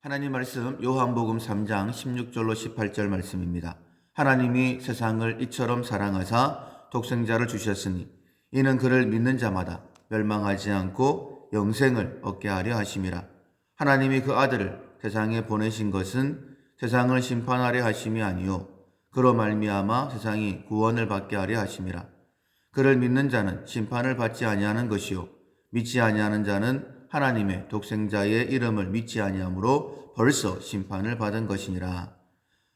하나님 말씀 요한복음 3장 16절로 18절 말씀입니다. 하나님이 세상을 이처럼 사랑하사 독생자를 주셨으니 이는 그를 믿는 자마다 멸망하지 않고 영생을 얻게 하려 하심이라. 하나님이 그 아들을 세상에 보내신 것은 세상을 심판하려 하심이 아니요 그로 말미암아 세상이 구원을 받게 하려 하심이라. 그를 믿는 자는 심판을 받지 아니하는 것이요 믿지 아니하는 자는 하나님의 독생자의 이름을 믿지 아니하므로 벌써 심판을 받은 것이니라.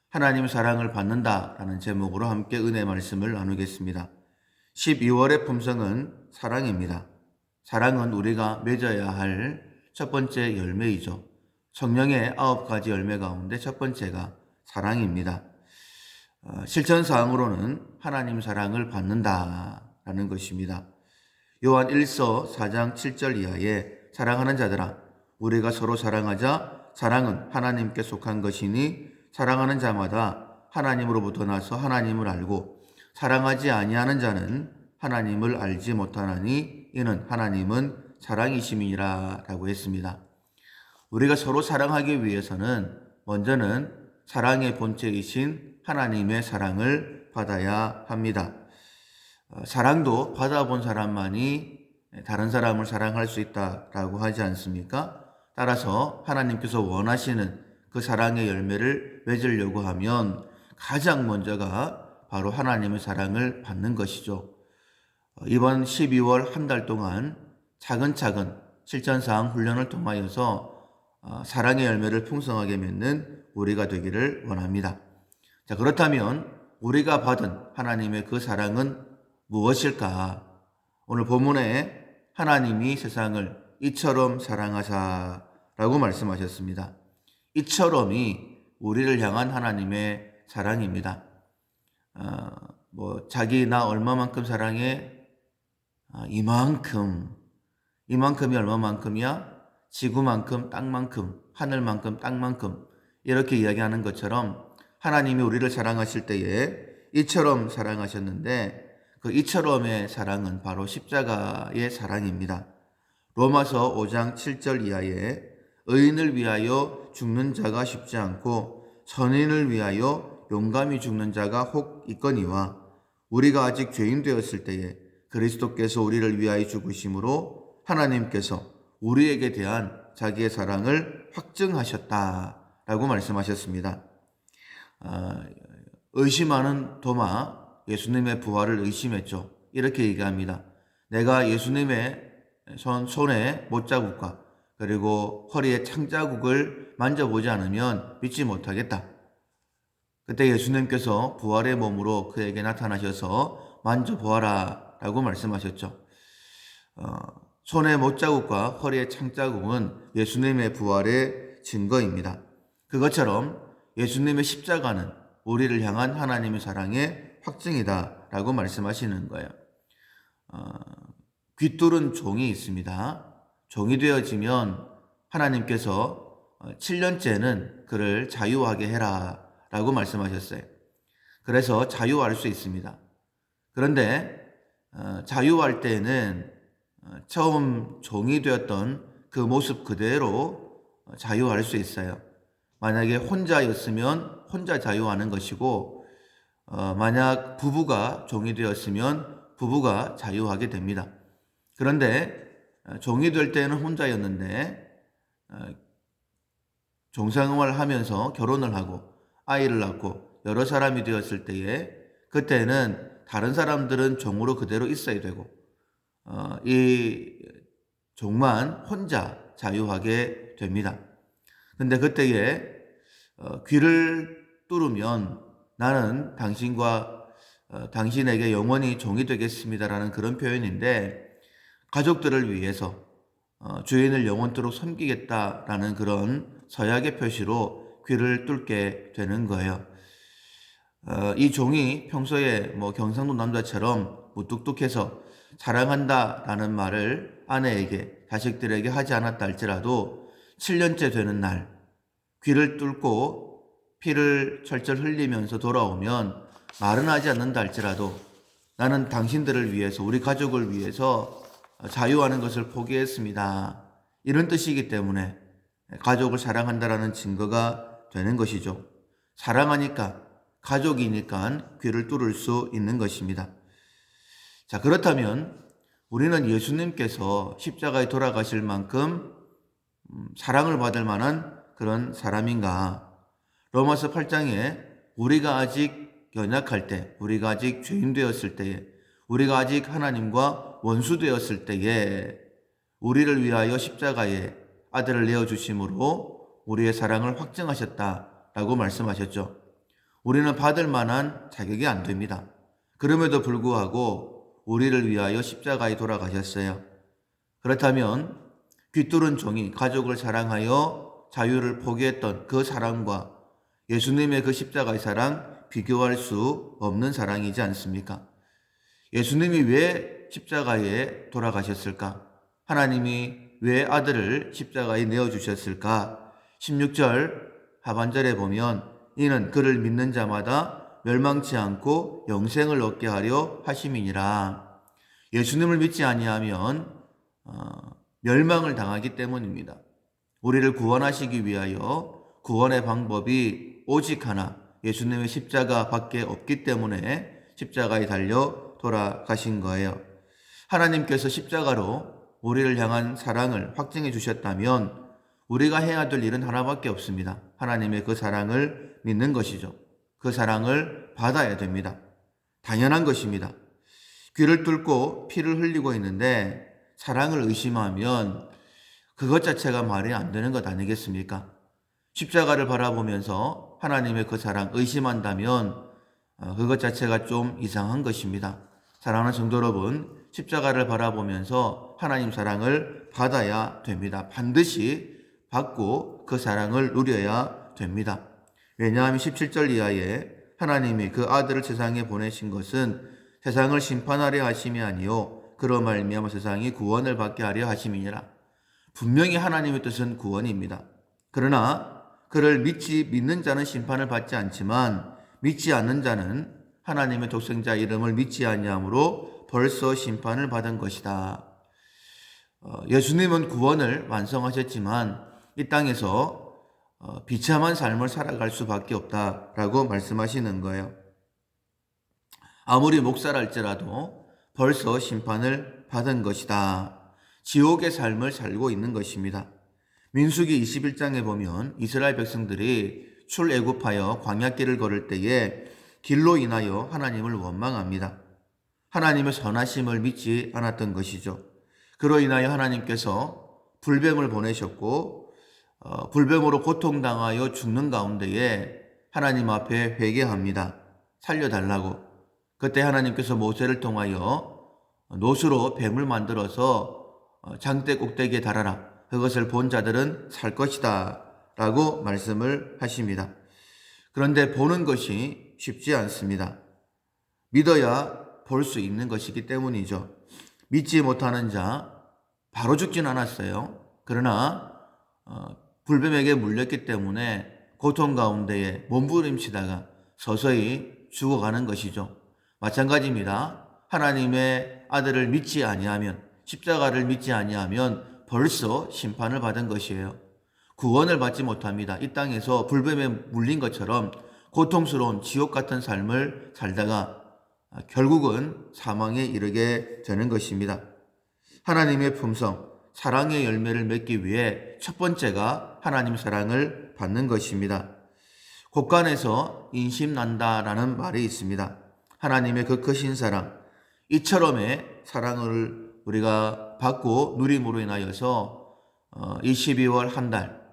하나님 사랑을 받는다라는 제목으로 함께 은혜 말씀을 나누겠습니다. 12월의 품성은 사랑입니다. 사랑은 우리가 맺어야 할 첫 번째 열매이죠. 성령의 9가지 열매 가운데 첫 번째가 사랑입니다. 실천사항으로는 하나님 사랑을 받는다라는 것입니다. 요한 1서 4장 7절 이하에 사랑하는 자들아 우리가 서로 사랑하자. 사랑은 하나님께 속한 것이니 사랑하는 자마다 하나님으로부터 나서 하나님을 알고 사랑하지 아니하는 자는 하나님을 알지 못하나니 이는 하나님은 사랑이심이라 라고 했습니다. 우리가 서로 사랑하기 위해서는 먼저는 사랑의 본체이신 하나님의 사랑을 받아야 합니다. 사랑도 받아본 사람만이 다른 사람을 사랑할 수 있다라고 하지 않습니까? 따라서 하나님께서 원하시는 그 사랑의 열매를 맺으려고 하면 가장 먼저가 바로 하나님의 사랑을 받는 것이죠. 이번 12월 한 달 동안 차근차근 실천사항 훈련을 통하여서 사랑의 열매를 풍성하게 맺는 우리가 되기를 원합니다. 자, 그렇다면 우리가 받은 하나님의 그 사랑은 무엇일까? 오늘 본문에 하나님이 세상을 이처럼 사랑하사라고 말씀하셨습니다. 이처럼이 우리를 향한 하나님의 사랑입니다. 자기 나 얼마만큼 사랑해? 이만큼이 얼마만큼이야? 지구만큼, 땅만큼, 하늘만큼, 땅만큼 이렇게 이야기하는 것처럼 하나님이 우리를 사랑하실 때에 이처럼 사랑하셨는데 그 이처럼의 사랑은 바로 십자가의 사랑입니다. 로마서 5장 7절 이하에 의인을 위하여 죽는 자가 쉽지 않고 선인을 위하여 용감히 죽는 자가 혹 있거니와 우리가 아직 죄인 되었을 때에 그리스도께서 우리를 위하여 죽으심으로 하나님께서 우리에게 대한 자기의 사랑을 확증하셨다라고 말씀하셨습니다. 의심하는 도마 예수님의 부활을 의심했죠. 이렇게 얘기합니다. 내가 예수님의 손에 못자국과 그리고 허리에 창자국을 만져보지 않으면 믿지 못하겠다. 그때 예수님께서 부활의 몸으로 그에게 나타나셔서 만져보아라 라고 말씀하셨죠. 손에 못자국과 허리에 창자국은 예수님의 부활의 증거입니다. 그것처럼 예수님의 십자가는 우리를 향한 하나님의 사랑의 확증이다 라고 말씀하시는 거예요. 귀뚫은 종이 있습니다. 종이 되어지면 하나님께서 7년째는 그를 자유하게 해라 라고 말씀하셨어요. 그래서 자유할 수 있습니다. 그런데 자유할 때는 처음 종이 되었던 그 모습 그대로 자유할 수 있어요. 만약에 혼자였으면 혼자 자유하는 것이고 만약 부부가 종이 되었으면 부부가 자유하게 됩니다. 그런데 종이 될 때는 혼자였는데 종생활을 하면서 결혼을 하고 아이를 낳고 여러 사람이 되었을 때에 그때는 다른 사람들은 종으로 그대로 있어야 되고 이 종만 혼자 자유하게 됩니다. 근데 그때에 귀를 뚫으면 나는 당신과 당신에게 영원히 종이 되겠습니다라는 그런 표현인데 가족들을 위해서 주인을 영원토록 섬기겠다라는 그런 서약의 표시로 귀를 뚫게 되는 거예요. 이 종이 평소에 경상도 남자처럼 무뚝뚝해서 사랑한다라는 말을 아내에게 자식들에게 하지 않았다 할지라도 7년째 되는 날 귀를 뚫고 피를 철철 흘리면서 돌아오면 말은 하지 않는다 할지라도 나는 당신들을 위해서 우리 가족을 위해서 자유하는 것을 포기했습니다. 이런 뜻이기 때문에 가족을 사랑한다라는 증거가 되는 것이죠. 사랑하니까, 가족이니까 귀를 뚫을 수 있는 것입니다. 자, 그렇다면 우리는 예수님께서 십자가에 돌아가실 만큼 사랑을 받을 만한 그런 사람인가? 로마서 8장에 우리가 아직 연약할 때, 우리가 아직 죄인 되었을 때에, 우리가 아직 하나님과 원수 되었을 때에 우리를 위하여 십자가에 아들을 내어주심으로 우리의 사랑을 확증하셨다라고 말씀하셨죠. 우리는 받을 만한 자격이 안 됩니다. 그럼에도 불구하고 우리를 위하여 십자가에 돌아가셨어요. 그렇다면 귀뚫은 종이 가족을 사랑하여 자유를 포기했던 그 사랑과 예수님의 그 십자가의 사랑 비교할 수 없는 사랑이지 않습니까? 예수님이 왜 십자가에 돌아가셨을까? 하나님이 왜 아들을 십자가에 내어주셨을까? 16절 하반절에 보면 이는 그를 믿는 자마다 멸망치 않고 영생을 얻게 하려 하심이니라. 예수님을 믿지 아니하면 멸망을 당하기 때문입니다. 우리를 구원하시기 위하여 구원의 방법이 오직 하나 예수님의 십자가밖에 없기 때문에 십자가에 달려 돌아가신 거예요. 하나님께서 십자가로 우리를 향한 사랑을 확증해 주셨다면 우리가 해야 될 일은 하나밖에 없습니다. 하나님의 그 사랑을 믿는 것이죠. 그 사랑을 받아야 됩니다. 당연한 것입니다. 귀를 뚫고 피를 흘리고 있는데 사랑을 의심하면 그것 자체가 말이 안 되는 것 아니겠습니까? 십자가를 바라보면서 하나님의 그 사랑 의심한다면 그것 자체가 좀 이상한 것입니다. 사랑하는 성도 여러분, 십자가를 바라보면서 하나님 사랑을 받아야 됩니다. 반드시 받고 그 사랑을 누려야 됩니다. 왜냐하면 17절 이하에 하나님이 그 아들을 세상에 보내신 것은 세상을 심판하려 하심이 아니요 그로 말미암아 세상이 구원을 받게 하려 하심이니라. 분명히 하나님의 뜻은 구원입니다. 그러나 그를 믿는 자는 심판을 받지 않지만 믿지 않는 자는 하나님의 독생자 이름을 믿지 아니함으로 벌써 심판을 받은 것이다. 예수님은 구원을 완성하셨지만 이 땅에서 비참한 삶을 살아갈 수밖에 없다라고 말씀하시는 거예요. 아무리 목사랄지라도 벌써 심판을 받은 것이다. 지옥의 삶을 살고 있는 것입니다. 민수기 21장에 보면 이스라엘 백성들이 출애굽하여 광야길을 걸을 때에 길로 인하여 하나님을 원망합니다. 하나님의 선하심을 믿지 않았던 것이죠. 그로 인하여 하나님께서 불뱀을 보내셨고 불뱀으로 고통당하여 죽는 가운데에 하나님 앞에 회개합니다. 살려달라고. 그때 하나님께서 모세를 통하여 노수로 뱀을 만들어서 장대 꼭대기에 달아라. 그것을 본 자들은 살 것이다 라고 말씀을 하십니다. 그런데 보는 것이 쉽지 않습니다. 믿어야 볼 수 있는 것이기 때문이죠. 믿지 못하는 자 바로 죽진 않았어요. 그러나 불뱀에게 물렸기 때문에 고통 가운데에 몸부림치다가 서서히 죽어가는 것이죠. 마찬가지입니다. 하나님의 아들을 믿지 아니하면, 십자가를 믿지 아니하면 벌써 심판을 받은 것이에요. 구원을 받지 못합니다. 이 땅에서 불뱀에 물린 것처럼 고통스러운 지옥 같은 삶을 살다가 결국은 사망에 이르게 되는 것입니다. 하나님의 품성, 사랑의 열매를 맺기 위해 첫 번째가 하나님 사랑을 받는 것입니다. 곳간에서 인심난다라는 말이 있습니다. 하나님의 그 크신 사랑, 이처럼의 사랑을 우리가 받고 누림으로 인하여서 이 12월 한 달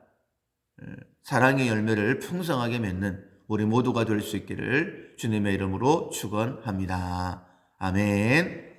사랑의 열매를 풍성하게 맺는 우리 모두가 될 수 있기를 주님의 이름으로 축원합니다. 아멘.